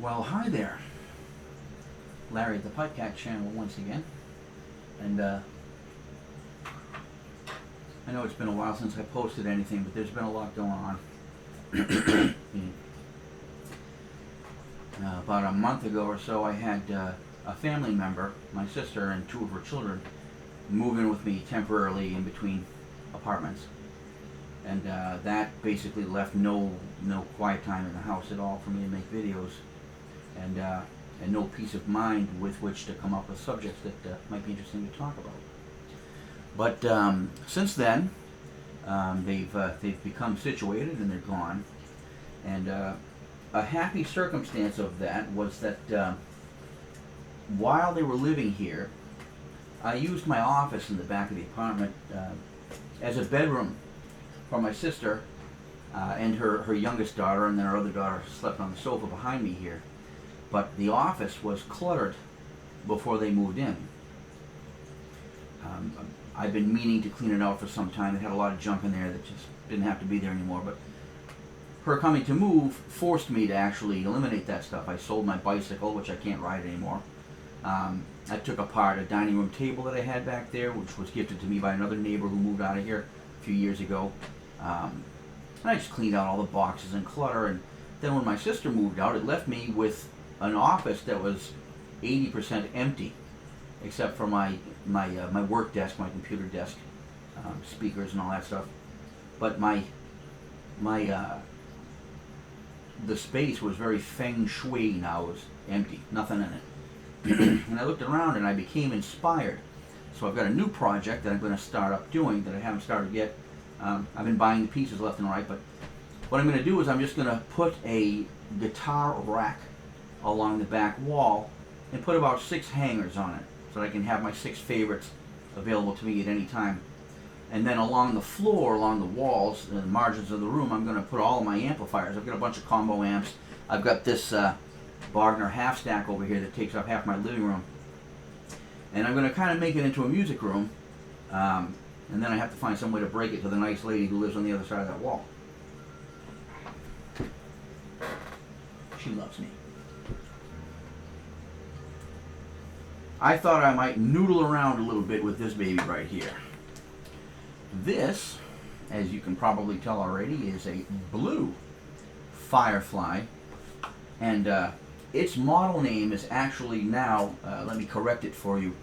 Well, hi there. Larry at the PipeCat channel once again. And I know it's been a while since I posted anything, but there's been a lot going on. About a month ago or so, I had a family member, my sister and two of her children, move in with me temporarily in between apartments. And that basically left no quiet time in the house at all for me to make videos, and no peace of mind with which to come up with subjects that might be interesting to talk about. But since then, they've become situated and they're gone. And a happy circumstance of that was that while they were living here, I used my office in the back of the apartment as a bedroom for my sister and her youngest daughter, and then our other daughter slept on the sofa behind me here. But the office was cluttered before they moved in. I've been meaning to clean it out for some time. It had a lot of junk in there that just didn't have to be there anymore, but her coming to move forced me to actually eliminate that stuff. I sold my bicycle, which I can't ride anymore. I took apart a dining room table that I had back there, which was gifted to me by another neighbor who moved out of here a few years ago. And I just cleaned out all the boxes and clutter, and then when my sister moved out, it left me with an office that was 80% empty, except for my work desk, my computer desk, speakers and all that stuff. But the space was very feng shui now. It was empty, nothing in it. And I looked around and I became inspired. So I've got a new project that I'm going to start up doing that I haven't started yet. I've been buying the pieces left and right, but what I'm going to do is I'm just going to put a guitar rack along the back wall and put about 6 hangers on it so that I can have my 6 favorites available to me at any time. And then along the floor, along the walls, the margins of the room, I'm going to put all of my amplifiers. I've got a bunch of combo amps. I've got this Wagner half stack over here that takes up half my living room. And I'm going to kind of make it into a music room. And then I have to find some way to break it to the nice lady who lives on the other side of that wall. She loves me. I thought I might noodle around a little bit with this baby right here. This, as you can probably tell already, is a blue Firefly, and its model name is actually now, let me correct it for you.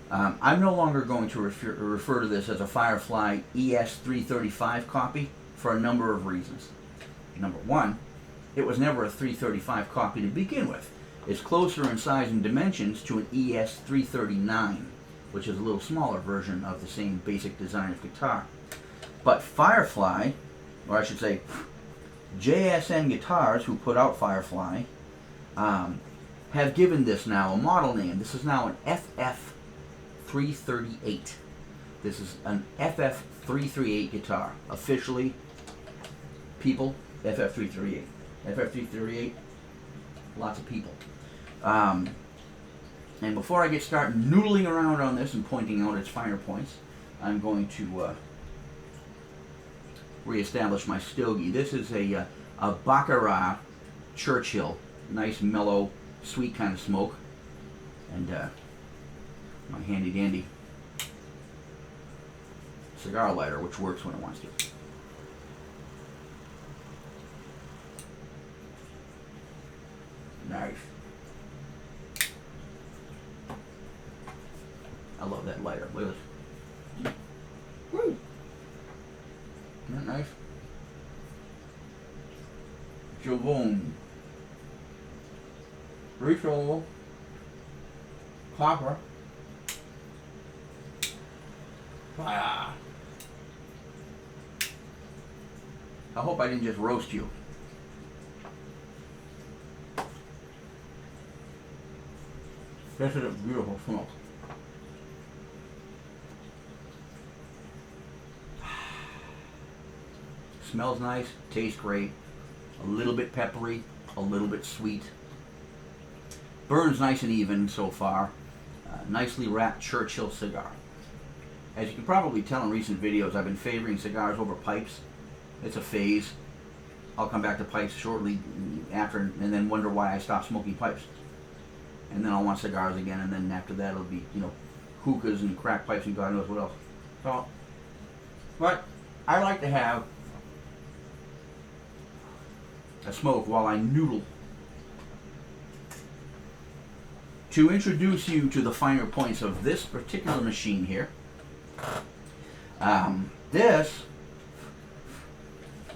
I'm no longer going to refer to this as a Firefly ES-335 copy for a number of reasons. Number one, it was never a 335 copy to begin with. It's closer in size and dimensions to an ES-339, which is a little smaller version of the same basic design of guitar. But Firefly, or I should say JSN Guitars, who put out Firefly, have given this now a model name. This is now an FF-338. This is an FF-338 guitar. Officially, people, FF-338. FF-338, lots of people. And before I get started noodling around on this and pointing out its finer points, I'm going to reestablish my stogie. This is a Baccarat Churchill. Nice, mellow, sweet kind of smoke. And my handy dandy cigar lighter, which works when it wants to. Nice. I love that lighter. Look at this. Woo! Isn't that nice? Javon. Refillable. Copper. Ah. I hope I didn't just roast you. This is a beautiful smoke. Smells nice, tastes great, a little bit peppery, a little bit sweet. Burns nice and even so far. Nicely wrapped Churchill cigar. As you can probably tell in recent videos, I've been favoring cigars over pipes. It's a phase. I'll come back to pipes shortly after, and then wonder why I stopped smoking pipes. And then I'll want cigars again, and then after that it'll be, you know, hookahs and crack pipes and God knows what else. So, but I like to have a smoke while I noodle. To introduce you to the finer points of this particular machine here, this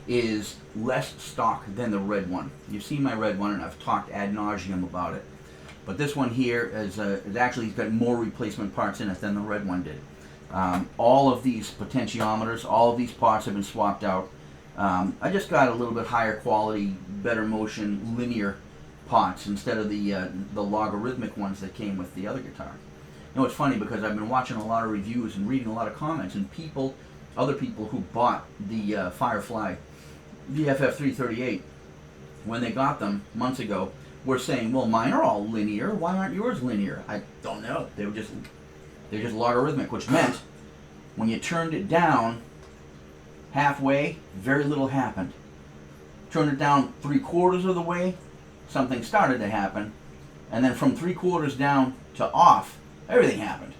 is less stock than the red one. You've seen my red one, and I've talked ad nauseum about it. But this one here is actually got more replacement parts in it than the red one did. All of these potentiometers, all of these parts have been swapped out. I just got a little bit higher quality, better motion, linear pots instead of the logarithmic ones that came with the other guitar. You know, it's funny because I've been watching a lot of reviews and reading a lot of comments, and other people who bought the Firefly, the FF-338, when they got them months ago, were saying, well, mine are all linear, why aren't yours linear? I don't know. They're just logarithmic, which meant when you turned it down halfway, very little happened. Turned it down 3/4 of the way, something started to happen, and then from 3/4 down to off, everything happened.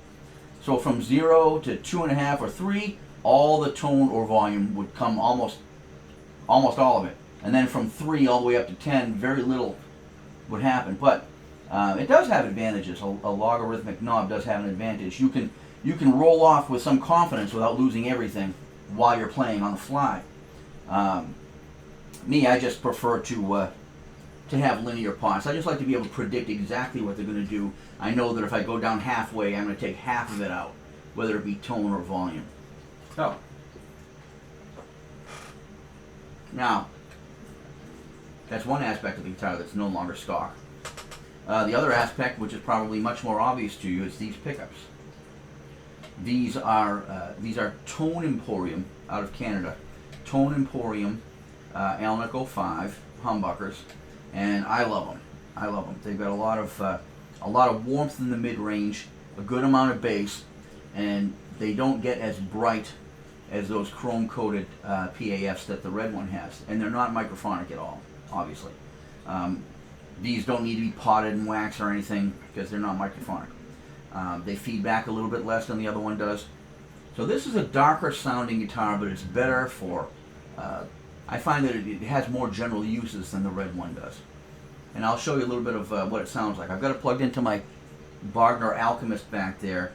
So from 0 to 2.5 or 3, all the tone or volume would come, almost all of it. And then from 3 all the way up to 10, very little would happen. But it does have advantages. A logarithmic knob does have an advantage. You can roll off with some confidence without losing everything while you're playing on the fly. Me, I just prefer to have linear pots. I just like to be able to predict exactly what they're going to do. I know that if I go down halfway, I'm going to take half of it out, whether it be tone or volume. So, now, that's one aspect of the guitar that's no longer stock. The other aspect, which is probably much more obvious to you, is these pickups. These are Tone Emporium out of Canada. Tone Emporium Alnico 5 humbuckers, and I love them. I love them. They've got a lot of warmth in the mid-range, a good amount of bass, and they don't get as bright as those chrome-coated PAFs that the red one has, and they're not microphonic at all, obviously. These don't need to be potted and waxed or anything because they're not microphonic. They feed back a little bit less than the other one does. So this is a darker sounding guitar, but it's better for, I find that it has more general uses than the red one does. And I'll show you a little bit of what it sounds like. I've got it plugged into my Bogner Alchemist back there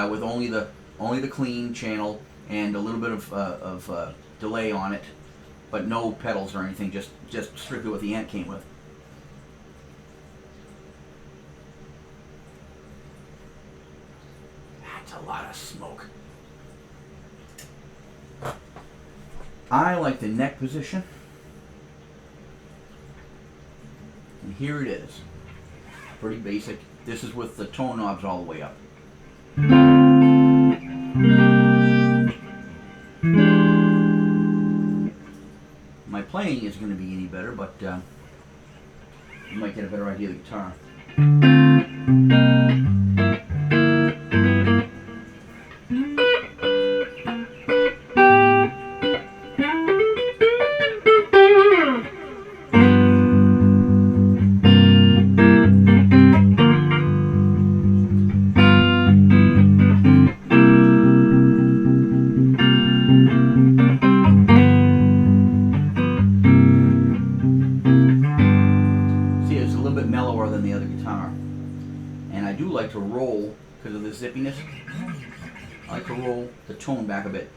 with only the clean channel and a little bit of delay on it, but no pedals or anything, just strictly what the amp came with. That's a lot of smoke. I like the neck position, and here it is. Pretty basic. This is with the tone knobs all the way up. My playing isn't going to be any better, but you might get a better idea of the guitar. To roll, because of the zippiness, I like to roll the tone back a bit.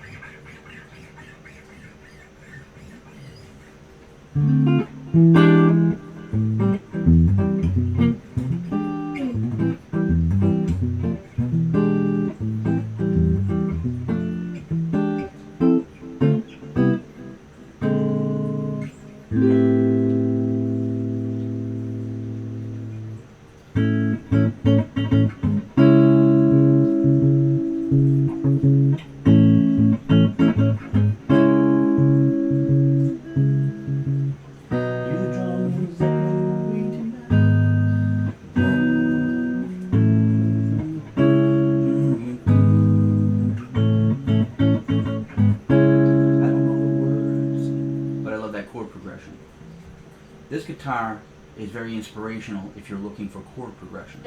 guitar is very inspirational if you're looking for chord progressions.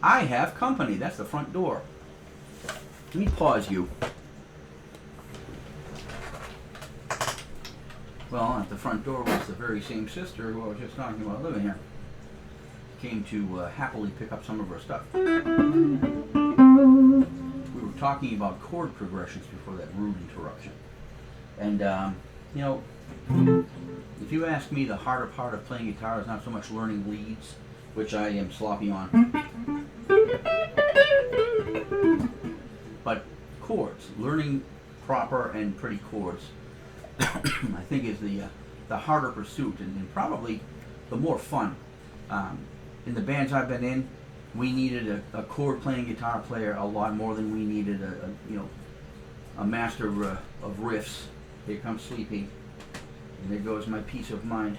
I have company. That's the front door. Let me pause you. Well, at the front door was the very same sister who I was just talking about living here. Came to happily pick up some of her stuff. We were talking about chord progressions before that rude interruption. And, you know, if you ask me, the harder part of playing guitar is not so much learning leads, which I am sloppy on, but chords. Learning proper and pretty chords, I think, is the harder pursuit and probably the more fun. In the bands I've been in, we needed a chord playing guitar player a lot more than we needed a master of riffs. Here comes Sleepy, and there goes my peace of mind.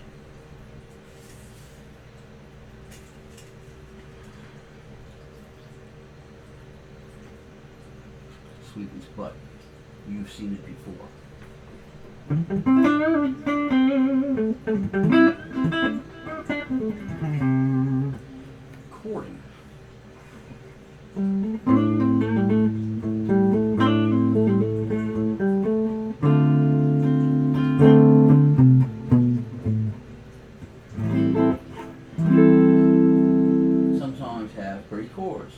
Sleepy's butt. You've seen it before. Chording. Some songs have pretty chords.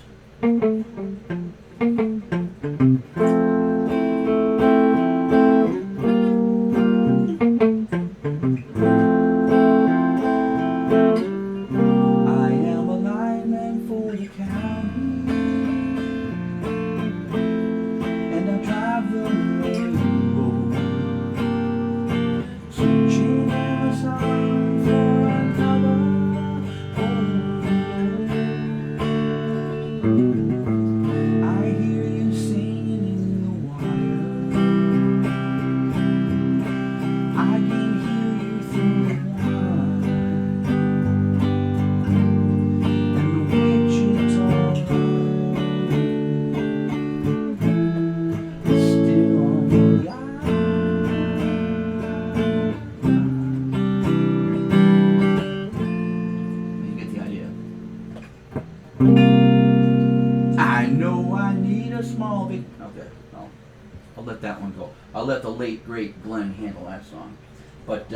I'll let that one go. I'll let the late great Glenn handle that song. But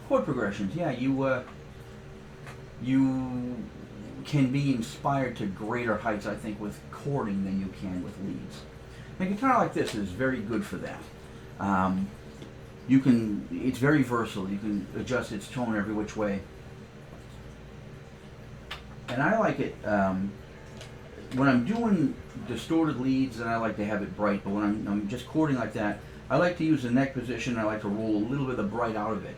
chord progressions, yeah, you can be inspired to greater heights, I think, with chording than you can with leads. And a guitar like this is very good for that. It's very versatile. You can adjust its tone every which way. And I like it when I'm doing distorted leads, and I like to have it bright, but when I'm just chording like that, I like to use the neck position. I like to roll a little bit of the bright out of it.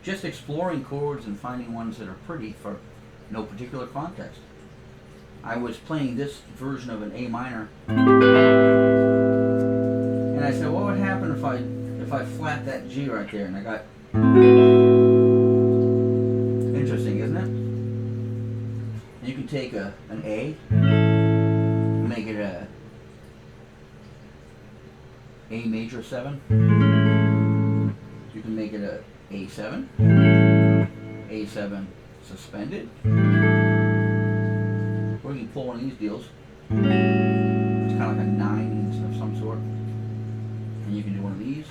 Just exploring chords and finding ones that are pretty for no particular context. I was playing this version of an A minor, and I said, what would happen if I flat that G right there? And I got, interesting, isn't it? You can take an A, make it a major 7. You can make it a A7, A7 suspended, or you can pull one of these deals. It's kind of like a 9 of some sort, and you can do one of these.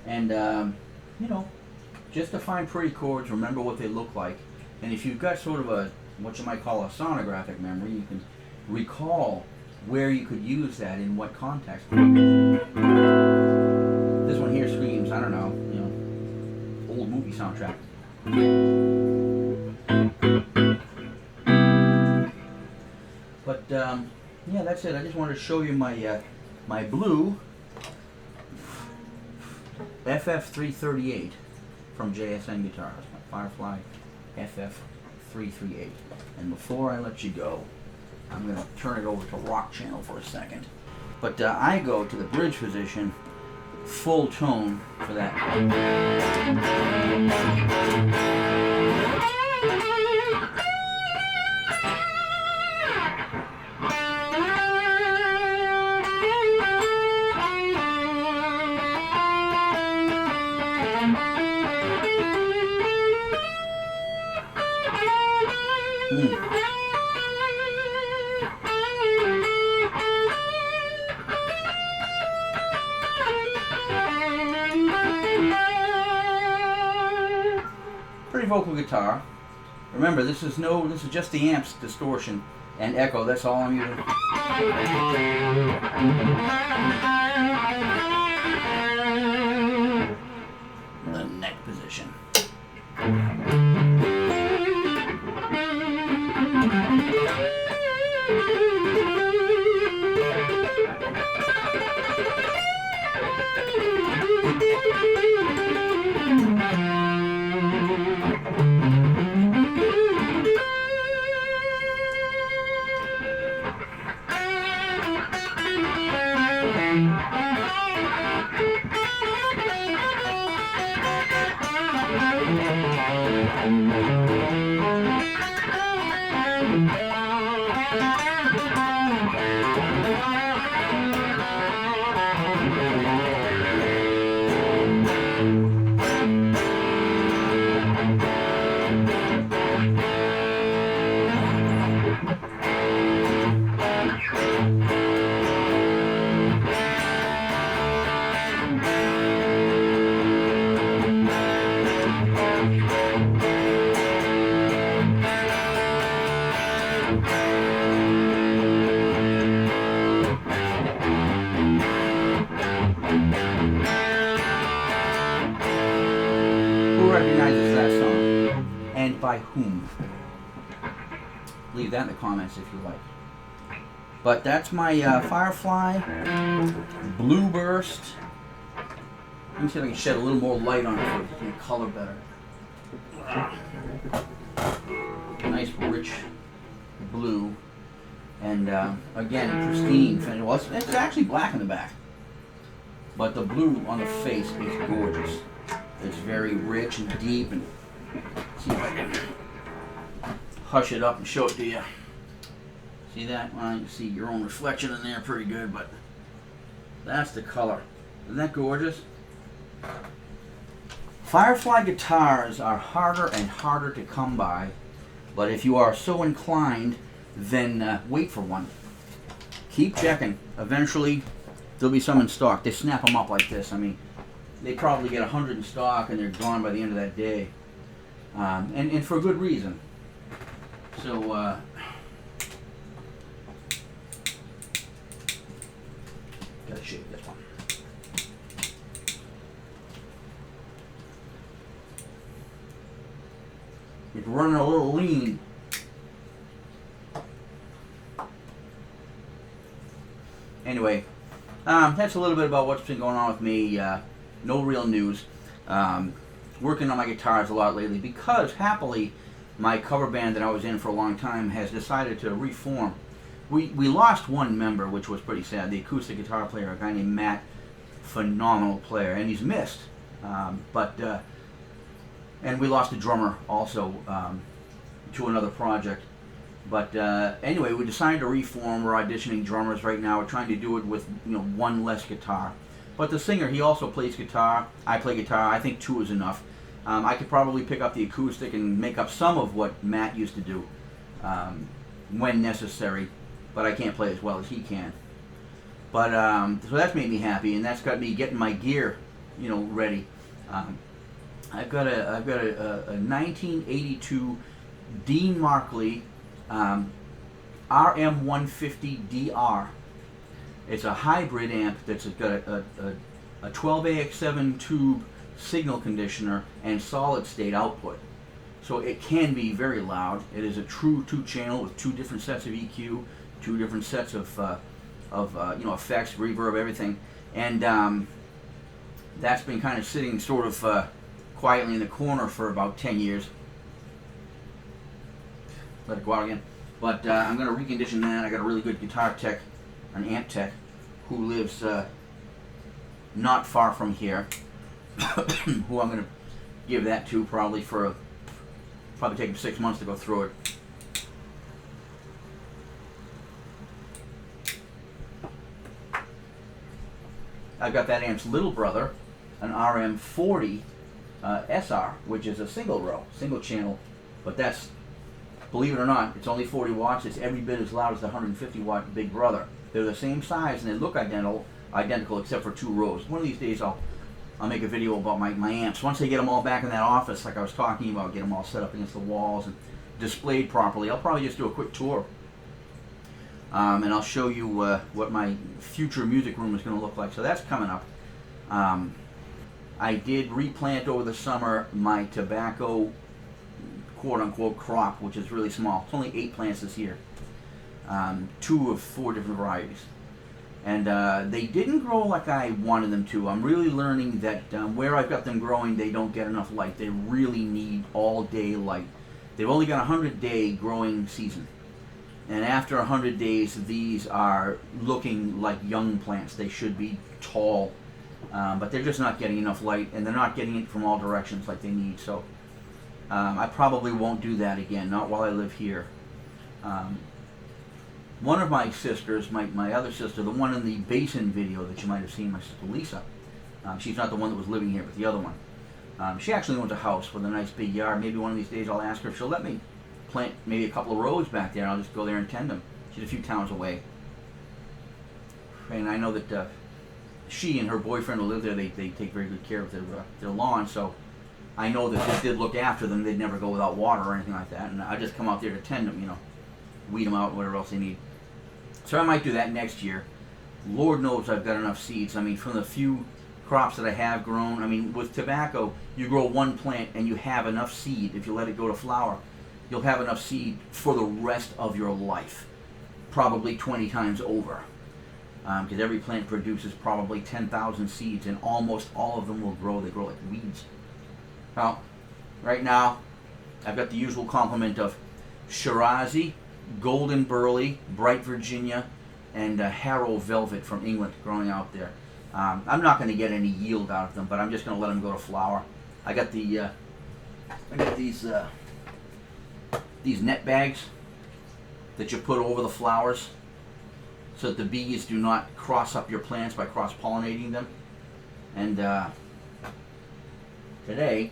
And you know, just to find pretty chords, remember what they look like, and if you've got sort of a what you might call a sonographic memory, you can recall where you could use that in what context. This one here screams, I don't know, old movie soundtrack. But yeah, that's it. I just wanted to show you my my blue FF-338 from JSN Guitars, my Firefly FF-338. And before I let you go, I'm going to turn it over to Rock Channel for a second. But I go to the bridge position, full tone for that. Pretty vocal guitar. Remember, this is just the amp's distortion and echo. That's all I'm using. The neck position. Who recognizes that song? And by whom? Leave that in the comments if you like. But that's my Firefly Blueburst. Let me see if I can shed a little more light on it so you can color better. Nice rich blue. And again, pristine finish. Well, it's actually black in the back. But the blue on the face is gorgeous. It's very rich and deep, and see if I can hush it up and show it to you. See that? Well, you can see your own reflection in there pretty good, but that's the color. Isn't that gorgeous? Firefly guitars are harder and harder to come by, but if you are so inclined, then wait for one. Keep checking. Eventually, there'll be some in stock. They snap them up like this. I mean, they probably get 100 in stock and they're gone by the end of that day. And for good reason. So, gotta shake this one. It's running a little lean. Anyway, that's a little bit about what's been going on with me. No real news. Working on my guitars a lot lately because, happily, my cover band that I was in for a long time has decided to reform. We lost one member, which was pretty sad. The acoustic guitar player, a guy named Matt, phenomenal player, and he's missed. And we lost a drummer also to another project. But anyway, we decided to reform. We're auditioning drummers right now. We're trying to do it with one less guitar. But the singer, he also plays guitar. I play guitar. I think two is enough. I could probably pick up the acoustic and make up some of what Matt used to do when necessary. But I can't play as well as he can. But so that's made me happy, and that's got me getting my gear, ready. I've got a 1982 Dean Markley RM150DR. It's a hybrid amp that's got a a 12AX7 tube signal conditioner and solid state output. So it can be very loud. It is a true 2-channel with 2 different sets of EQ, 2 different sets of effects, reverb, everything. And that's been kind of sitting sort of quietly in the corner for about 10 years. Let it go out again. But I'm going to recondition that. I got a really good guitar tech, an amp tech, who lives not far from here, who I'm going to give that to probably take him 6 months to go through it. I've got that amp's little brother, an RM40 SR, which is a single row, single channel, but that's, believe it or not, it's only 40 watts. It's every bit as loud as the 150 watt big brother. They're the same size and they look identical except for 2 rows. One of these days I'll make a video about my amps. Once I get them all back in that office, like I was talking about, get them all set up against the walls and displayed properly, I'll probably just do a quick tour. And I'll show you what my future music room is going to look like. So that's coming up. I did replant over the summer my tobacco quote-unquote crop, which is really small. It's only 8 plants this year. 2 of 4 different varieties. And they didn't grow like I wanted them to. I'm really learning that where I've got them growing, they don't get enough light. They really need all-day light. They've only got a 100-day growing season. And after 100 days, these are looking like young plants. They should be tall, but they're just not getting enough light, and they're not getting it from all directions like they need. So I probably won't do that again, not while I live here. One of my sisters, my other sister, the one in the basin video that you might have seen, my sister Lisa, she's not the one that was living here, but the other one. She actually owns a house with a nice big yard. Maybe one of these days I'll ask her if she'll let me plant maybe a couple of rows back there, and I'll just go there and tend them. She's a few towns away. And I know that she and her boyfriend who live there, they take very good care of their lawn, so I know that if they did look after them, they'd never go without water or anything like that, and I just come out there to tend them, weed them out, whatever else they need. So I might do that next year. Lord knows I've got enough seeds. I mean, from the few crops that I have grown, I mean, with tobacco, you grow one plant and you have enough seed. If you let it go to flower, you'll have enough seed for the rest of your life, probably 20 times over. Because every plant produces probably 10,000 seeds, and almost all of them will grow. They grow like weeds. Well, right now, I've got the usual complement of Shirazi, Golden Burley, Bright Virginia, and Harrow Velvet from England growing out there. I'm not going to get any yield out of them, but I'm just going to let them go to flower. I got these net bags that you put over the flowers so that the bees do not cross up your plants by cross-pollinating them. And today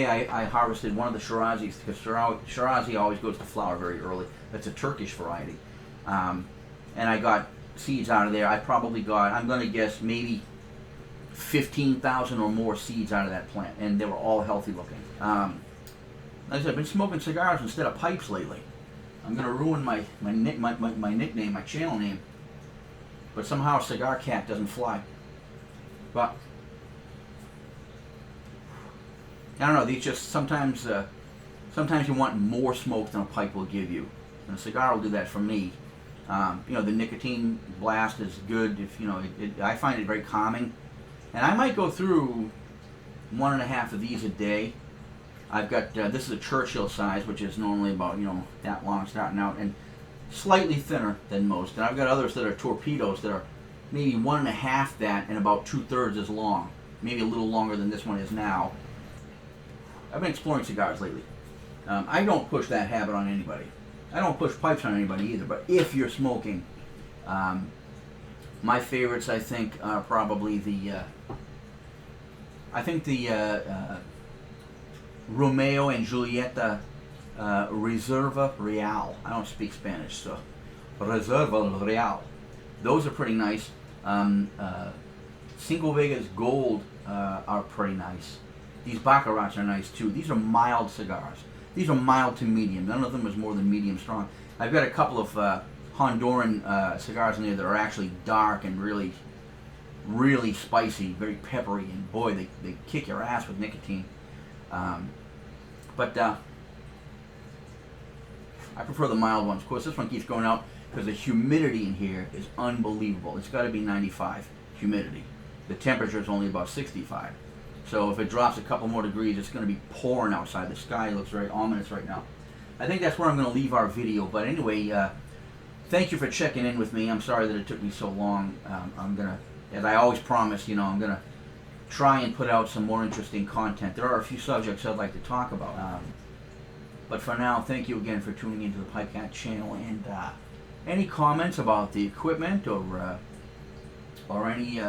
I harvested one of the Shirazis, because Shirazi always goes to flower very early. That's a Turkish variety. And I got seeds out of there. I probably got, I'm going to guess, maybe 15,000 or more seeds out of that plant, and they were all healthy looking. Like I said, I've been smoking cigars instead of pipes lately. I'm going to ruin my nickname, my channel name, but somehow Cigar Cat doesn't fly. But I don't know, these just sometimes you want more smoke than a pipe will give you, and a cigar will do that for me. The nicotine blast is good. If I find it very calming, and I might go through 1.5 of these a day. I've got this is a Churchill size, which is normally about that long starting out, and slightly thinner than most. And I've got others that are torpedoes that are maybe 1.5 that and about 2/3 as long, maybe a little longer than this one is now. I've been exploring cigars lately. I don't push that habit on anybody. I don't push pipes on anybody either. But if you're smoking, my favorites I think are probably the Romeo and Julieta Reserva Real. I don't speak Spanish, so Reserva Real. Those are pretty nice. Cinco Vegas Gold are pretty nice. These Baccarats are nice too. These are mild cigars. These are mild to medium. None of them is more than medium strong. I've got a couple of Honduran cigars in there that are actually dark and really really spicy, very peppery, and boy, they kick your ass with nicotine. But I prefer the mild ones. Of course, this one keeps going out because the humidity in here is unbelievable. It's got to be 95 humidity. The temperature is only about 65. So if it drops a couple more degrees, it's going to be pouring outside. The sky looks very ominous right now. I think that's where I'm going to leave our video. But anyway, thank you for checking in with me. I'm sorry that it took me so long. I'm going to, as I always promise, you know, I'm going to try and put out some more interesting content. There are a few subjects I'd like to talk about. But for now, thank you again for tuning into the PipeCat channel. And any comments about the equipment or any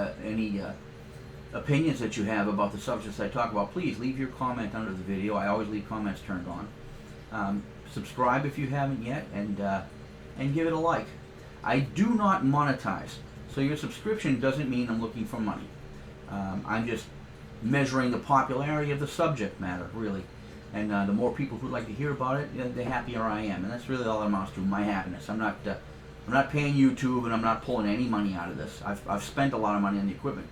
opinions that you have about the subjects I talk about, please leave your comment under the video. I always leave comments turned on. Subscribe if you haven't yet, and give it a like. I do not monetize, so your subscription doesn't mean I'm looking for money. I'm just measuring the popularity of the subject matter, really. And the more people who'd like to hear about it, the happier I am. And that's really all that amounts to, my happiness. I'm not paying YouTube, and I'm not pulling any money out of this. I've spent a lot of money on the equipment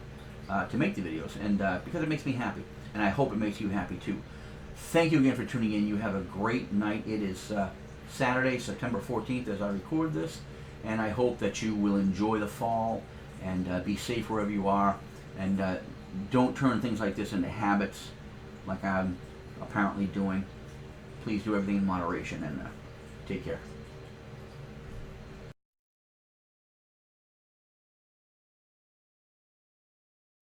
to make the videos, and because it makes me happy, and I hope it makes you happy too. Thank you again for tuning in. You have a great night. It is Saturday, September 14th, as I record this, and I hope that you will enjoy the fall and be safe wherever you are, and don't turn things like this into habits like I'm apparently doing. Please do everything in moderation, and take care.